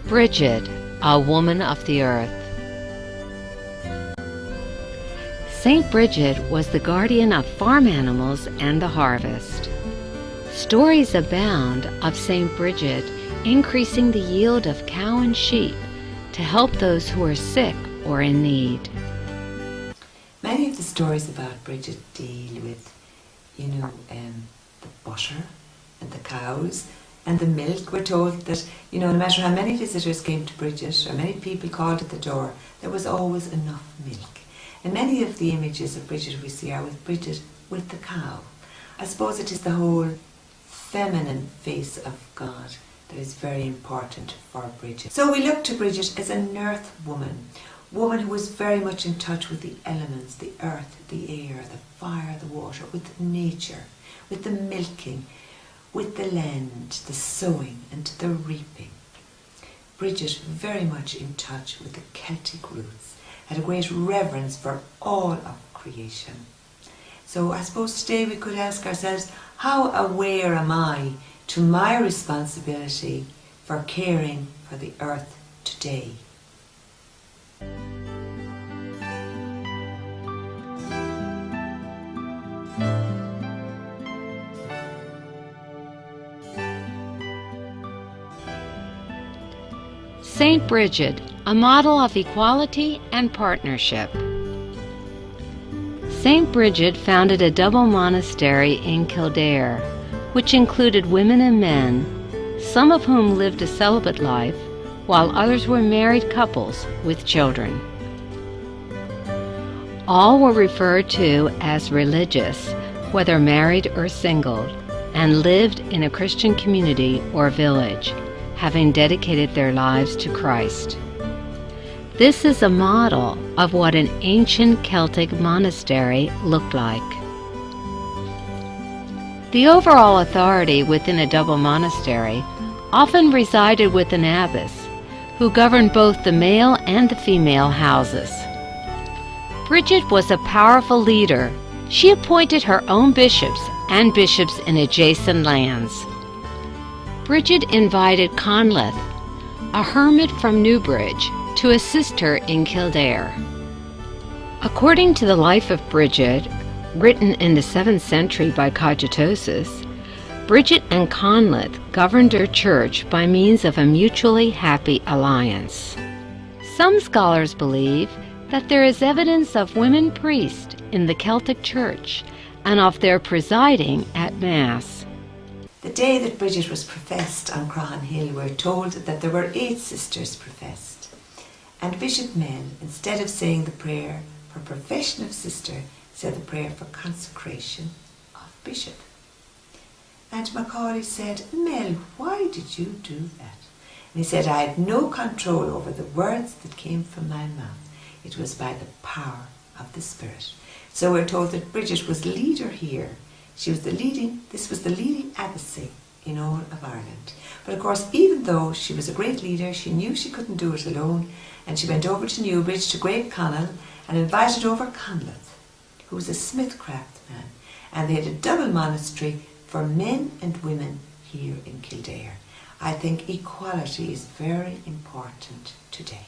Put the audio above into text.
Brigit, a woman of the earth. Saint Brigit was the guardian of farm animals and the harvest. Stories abound of Saint Brigit increasing the yield of cow and sheep to help those who are sick or in need. Many of the stories about Brigit deal with, the butter and the cows and the milk. We're told that, no matter how many visitors came to Brigit or many people called at the door, there was always enough milk. And many of the images of Brigit we see are with Brigit with the cow. I suppose it is the whole feminine face of God that is very important for Brigit. So we look to Brigit as an earth woman who was very much in touch with the elements, the earth, the air, the fire, the water, with nature, with the milking, with the land, the sowing and the reaping. Brigit, very much in touch with the Celtic roots, had a great reverence for all of creation. So I suppose today we could ask ourselves, how aware am I to my responsibility for caring for the earth today? Saint Brigit, a model of equality and partnership. Saint Brigit founded a double monastery in Kildare, which included women and men, some of whom lived a celibate life, while others were married couples with children. All were referred to as religious, whether married or single, and lived in a Christian community or village, having dedicated their lives to Christ. This is a model of what an ancient Celtic monastery looked like. The overall authority within a double monastery often resided with an abbess, who governed both the male and the female houses. Brigit was a powerful leader. She appointed her own bishops and bishops in adjacent lands. Brigit invited Conleth, a hermit from Newbridge, to assist her in Kildare. According to the life of Brigit, written in the 7th century by Cogitosus, Brigit and Conleth governed their church by means of a mutually happy alliance. Some scholars believe that there is evidence of women priests in the Celtic church and of their presiding at Mass. The day that Brigit was professed on Croghan Hill, we're told that there were 8 sisters professed. And Bishop Mel, instead of saying the prayer for profession of sister, said the prayer for consecration of bishop. And Macaulay said, "Mel, why did you do that?" And he said, "I had no control over the words that came from my mouth. It was by the power of the Spirit." So we're told that Brigit was leader here. This was the leading abbacy in all of Ireland. But of course, even though she was a great leader, she knew she couldn't do it alone, and she went over to Newbridge to Great Connell and invited over Conleth, who was a smith craftsman, and they had a double monastery for men and women here in Kildare. I think equality is very important today.